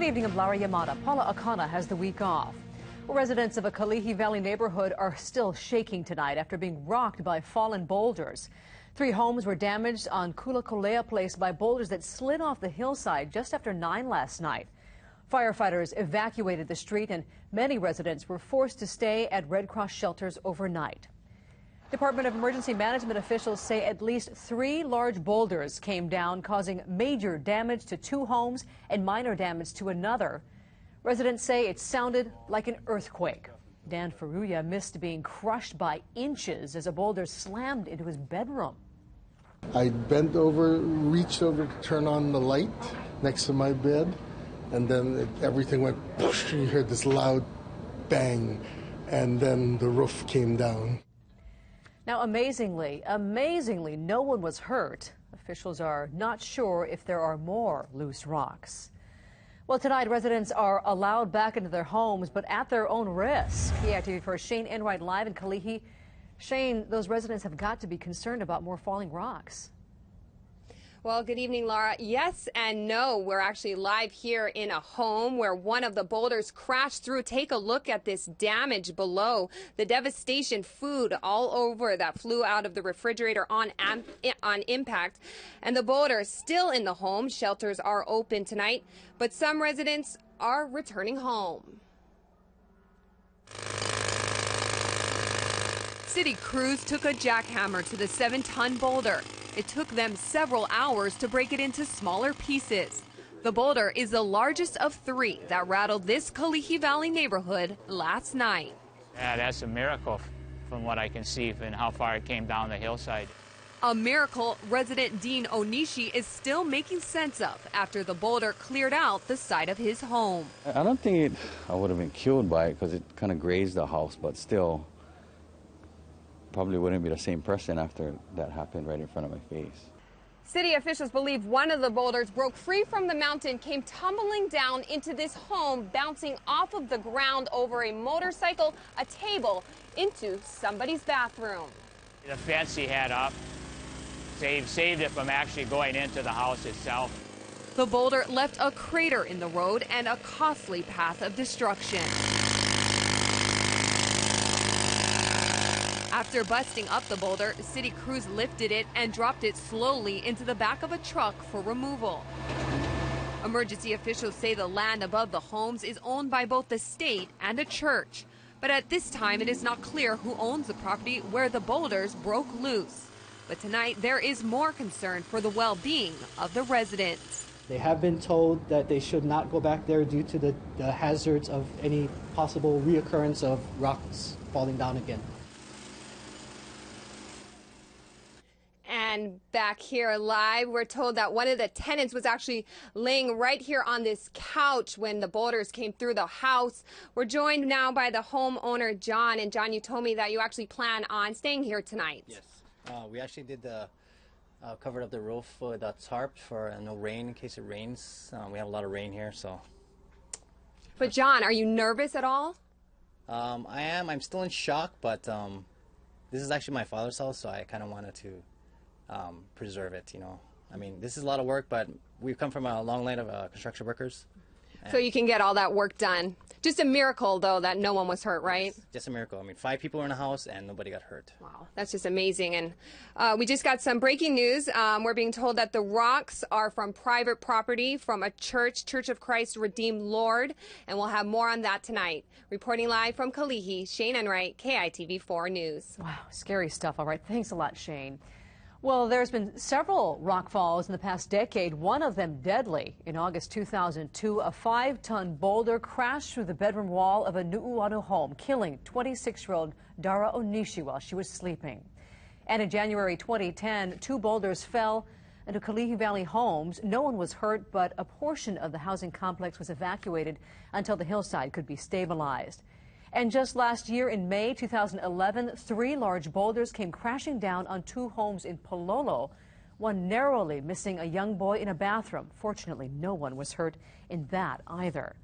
evening, I'm LARA YAMADA. Paula Akana has the week off. Residents of a Kalihi Valley neighborhood are still shaking tonight after being rocked by fallen boulders. 3 homes were damaged on KOLEA place by boulders that slid off the hillside just after 9 last night. Firefighters evacuated the street and many residents were forced to stay at Red Cross shelters overnight. Department of Emergency Management officials say at least 3 large boulders came down, causing major damage to 2 homes and minor damage to another. Residents say it sounded like an earthquake. Dan Faruya missed being crushed by inches as a boulder slammed into his bedroom. I bent over, reached over to turn on the light next to my bed, and then everything went whoosh, and you heard this loud bang, and then the roof came down. Now, amazingly, no one was hurt. Officials are not sure if there are more loose rocks. Well, tonight, residents are allowed back into their homes, but at their own risk. KITV4's SHAYNE ENRIGHT live in Kalihi. SHAYNE, those residents have got to be concerned about more falling rocks. Well, good evening, Laura. Yes and no. We're actually live here in a home where one of the boulders crashed through. Take a look at this damage below. The devastation, food all over that flew out of the refrigerator on impact. And the boulder is still in the home. Shelters are open tonight, but some residents are returning home. City crews took a jackhammer to the 7-ton boulder. It took them several hours to break it into smaller pieces. The boulder is the largest of 3 that rattled this Kalihi Valley neighborhood last night. Yeah, that's a miracle from what I can see and how far it came down the hillside. A miracle resident Dean Onishi is still making sense of after the boulder cleared out the side of his home. I don't think I would have been killed by it because it kind of grazed the house, but still, probably wouldn't be the same person after that happened right in front of my face. City officials believe one of the boulders broke free from the mountain, came tumbling down into this home, bouncing off of the ground over a motorcycle, a table, into somebody's bathroom. The fence he had up saved it from actually going into the house itself. The boulder left a crater in the road and a costly path of destruction. After busting up the boulder, city crews lifted it and dropped it slowly into the back of a truck for removal. Emergency officials say the land above the homes is owned by both the state and a church. But at this time, it is not clear who owns the property where the boulders broke loose. But tonight, there is more concern for the well-being of the residents. They have been told that they should not go back there due to the hazards of any possible reoccurrence of rocks falling down again. And back here live, we're told that one of the tenants was actually laying right here on this couch when the boulders came through the house. We're joined now by the homeowner, John. And John, you told me that you actually plan on staying here tonight. Yes. We actually did covered up the roof with a tarp for no rain in case it rains. We have a lot of rain here, so. But John, are you nervous at all? I am. I'm still in shock, but this is actually my father's house, so I kind of wanted to preserve it, you know. I mean, this is a lot of work, but we've come from a long line of construction workers. So you can get all that work done. Just a miracle, though, that no one was hurt, right? Just a miracle. I mean, 5 people were in the house and nobody got hurt. Wow, that's just amazing. And we just got some breaking news. We're being told that the rocks are from private property from a church, Church of Christ Redeemed Lord. And we'll have more on that tonight. Reporting live from Kalihi, SHAYNE ENRIGHT, KITV4 News. Wow, scary stuff. All right, thanks a lot, SHAYNE. Well, there's been several rock falls in the past decade, one of them deadly. In August 2002, a 5-ton boulder crashed through the bedroom wall of a Nu'uanu home, killing 26-year-old Dara Onishi while she was sleeping. And in January 2010, 2 boulders fell into Kalihi Valley homes. No one was hurt, but a portion of the housing complex was evacuated until the hillside could be stabilized. And just last year, in May 2011, 3 large boulders came crashing down on 2 homes in Pololo, one narrowly missing a young boy in a bathroom. Fortunately, no one was hurt in that either.